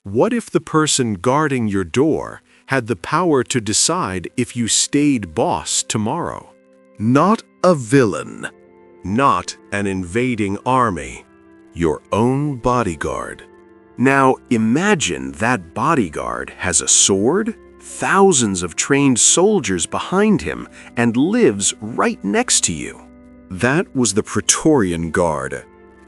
What if the person guarding your door had the power to decide if you stayed boss tomorrow? Not a villain. Not an invading army. Your own bodyguard. Now imagine that bodyguard has a sword, thousands of trained soldiers behind him, and lives right next to you. That was the Praetorian Guard.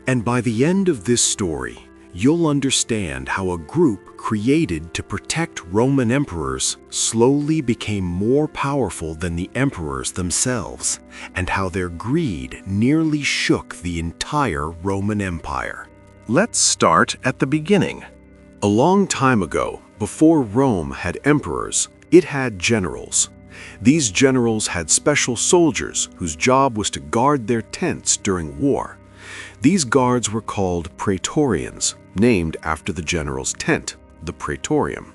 And by the end of this story, you'll understand how a group created to protect Roman emperors slowly became more powerful than the emperors themselves, and how their greed nearly shook the entire Roman Empire. Let's start at the beginning. A long time ago, before Rome had emperors, it had generals. These generals had special soldiers whose job was to guard their tents during war. These guards were called Praetorians, named after the general's tent, the Praetorium.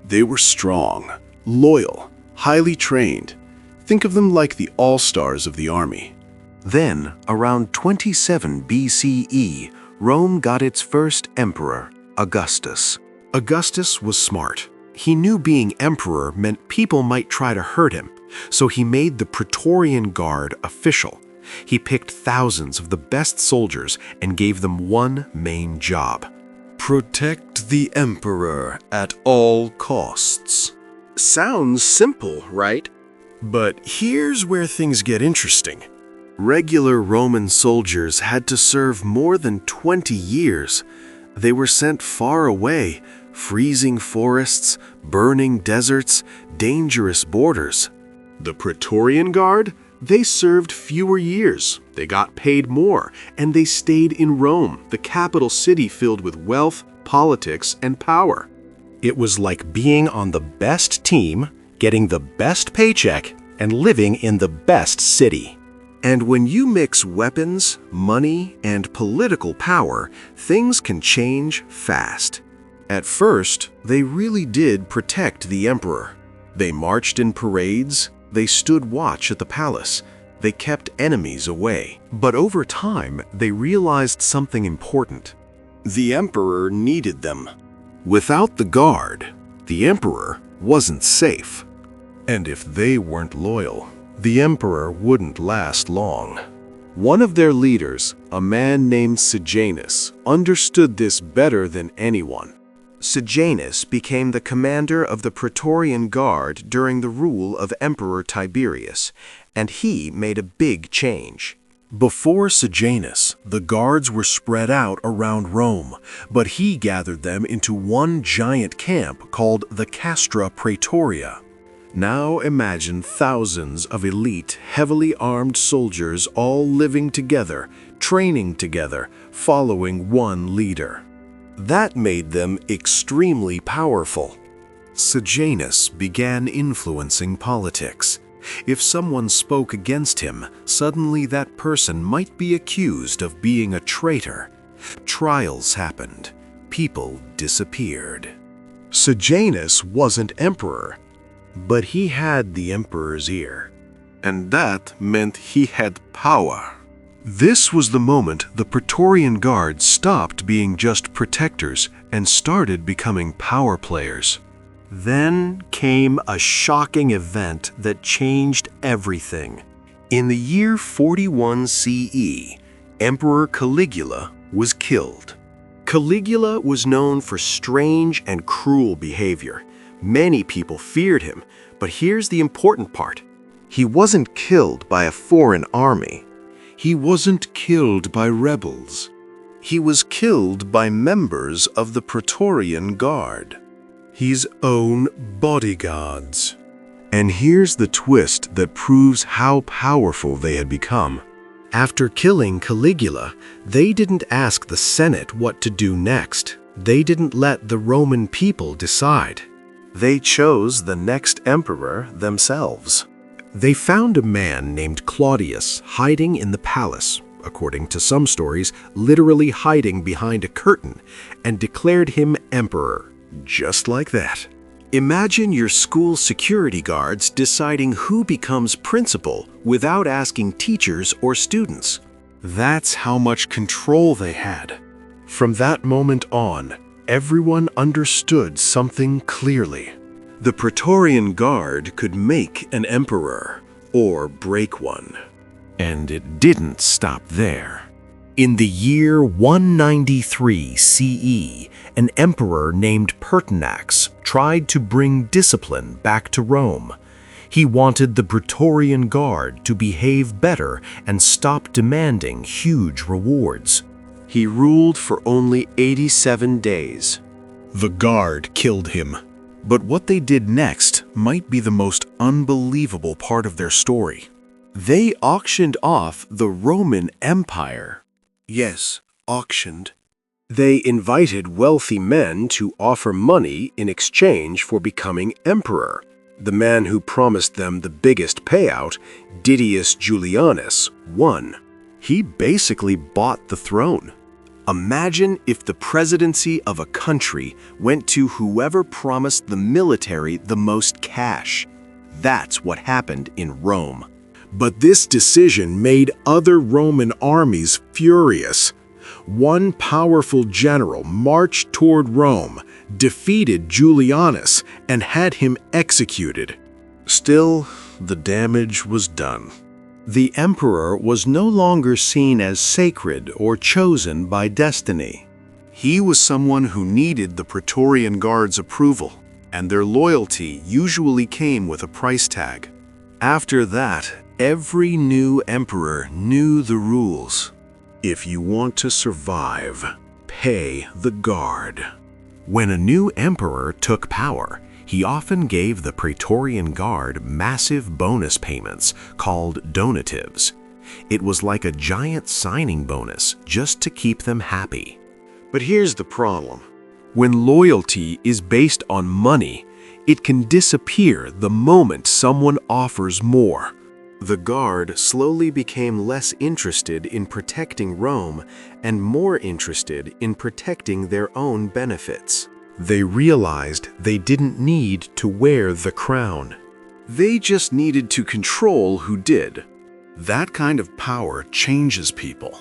They were strong, loyal, highly trained. Think of them like the all-stars of the army. Then, around 27 BCE, Rome got its first emperor, Augustus. Augustus was smart. He knew being emperor meant people might try to hurt him, so he made the Praetorian Guard official. He picked thousands of the best soldiers and gave them one main job: Protect the emperor at all costs. Sounds simple, right? But here's where things get interesting. Regular Roman soldiers had to serve more than 20 years. They were sent far away, freezing forests, burning deserts, dangerous borders. The Praetorian Guard? They served fewer years, they got paid more, and they stayed in Rome, the capital city filled with wealth, politics, and power. It was like being on the best team, getting the best paycheck, and living in the best city. And when you mix weapons, money, and political power, things can change fast. At first, they really did protect the emperor. They marched in parades, they stood watch at the palace, they kept enemies away. But over time, they realized something important. The emperor needed them. Without the guard, the emperor wasn't safe. And if they weren't loyal, the emperor wouldn't last long. One of their leaders, a man named Sejanus, understood this better than anyone. Sejanus became the commander of the Praetorian Guard during the rule of Emperor Tiberius, and he made a big change. Before Sejanus, the guards were spread out around Rome, but he gathered them into one giant camp called the Castra Praetoria. Now imagine thousands of elite, heavily armed soldiers all living together, training together, following one leader. That made them extremely powerful. Sejanus began influencing politics. If someone spoke against him, suddenly that person might be accused of being a traitor. Trials happened. People disappeared. Sejanus wasn't emperor, but he had the emperor's ear. And that meant he had power. This was the moment the Praetorian Guard stopped being just protectors and started becoming power players. Then came a shocking event that changed everything. In the year 41 CE, Emperor Caligula was killed. Caligula was known for strange and cruel behavior. Many people feared him, but here's the important part. He wasn't killed by a foreign army. He wasn't killed by rebels. He was killed by members of the Praetorian Guard. His own bodyguards. And here's the twist that proves how powerful they had become. After killing Caligula, they didn't ask the Senate what to do next. They didn't let the Roman people decide. They chose the next emperor themselves. They found a man named Claudius hiding in the palace, according to some stories, literally hiding behind a curtain, and declared him emperor, just like that. Imagine your school security guards deciding who becomes principal without asking teachers or students. That's how much control they had. From that moment on, everyone understood something clearly. The Praetorian Guard could make an emperor or break one. And it didn't stop there. In the year 193 CE, an emperor named Pertinax tried to bring discipline back to Rome. He wanted the Praetorian Guard to behave better and stop demanding huge rewards. He ruled for only 87 days. The guard killed him. But what they did next might be the most unbelievable part of their story. They auctioned off the Roman Empire. Yes, auctioned. They invited wealthy men to offer money in exchange for becoming emperor. The man who promised them the biggest payout, Didius Julianus, won. He basically bought the throne. Imagine if the presidency of a country went to whoever promised the military the most cash. That's what happened in Rome. But this decision made other Roman armies furious. One powerful general marched toward Rome, defeated Julianus, and had him executed. Still, the damage was done. The emperor was no longer seen as sacred or chosen by destiny. He was someone who needed the Praetorian Guard's approval, and their loyalty usually came with a price tag. After that, every new emperor knew the rules. If you want to survive, pay the guard. When a new emperor took power, he often gave the Praetorian Guard massive bonus payments called donatives. It was like a giant signing bonus just to keep them happy. But here's the problem. When loyalty is based on money, it can disappear the moment someone offers more. The Guard slowly became less interested in protecting Rome and more interested in protecting their own benefits. They realized they didn't need to wear the crown. They just needed to control who did. That kind of power changes people.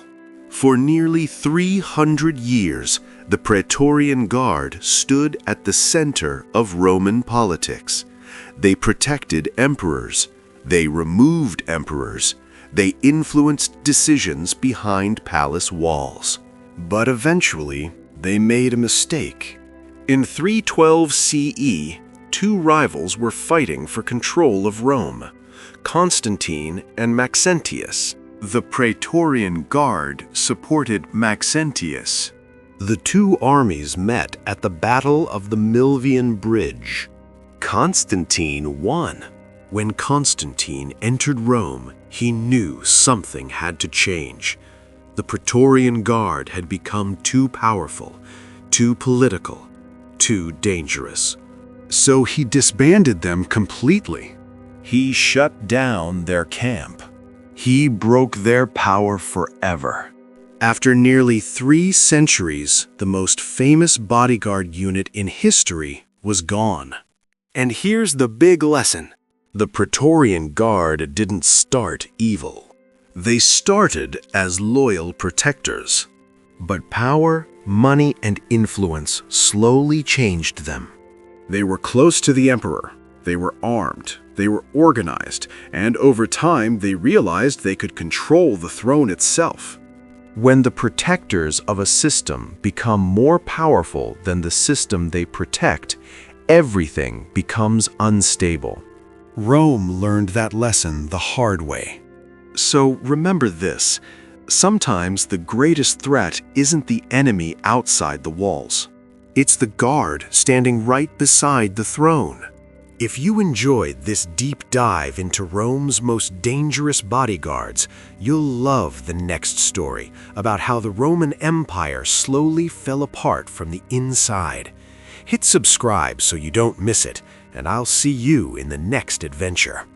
For nearly 300 years, the Praetorian Guard stood at the center of Roman politics. They protected emperors. They removed emperors. They influenced decisions behind palace walls. But eventually, they made a mistake. In 312 CE, two rivals were fighting for control of Rome, Constantine and Maxentius. The Praetorian Guard supported Maxentius. The two armies met at the Battle of the Milvian Bridge. Constantine won. When Constantine entered Rome, he knew something had to change. The Praetorian Guard had become too powerful, too political, too dangerous. So he disbanded them completely. He shut down their camp. He broke their power forever. After nearly 3 centuries, the most famous bodyguard unit in history was gone. And here's the big lesson. The Praetorian Guard didn't start evil. They started as loyal protectors. But power, money, and influence slowly changed them. They were close to the emperor. They were armed. They were organized. And over time, they realized they could control the throne itself. When the protectors of a system become more powerful than the system they protect, everything becomes unstable. Rome learned that lesson the hard way. So remember this. Sometimes the greatest threat isn't the enemy outside the walls. It's the guard standing right beside the throne. If you enjoyed this deep dive into Rome's most dangerous bodyguards, you'll love the next story about how the Roman Empire slowly fell apart from the inside. Hit subscribe so you don't miss it, and I'll see you in the next adventure.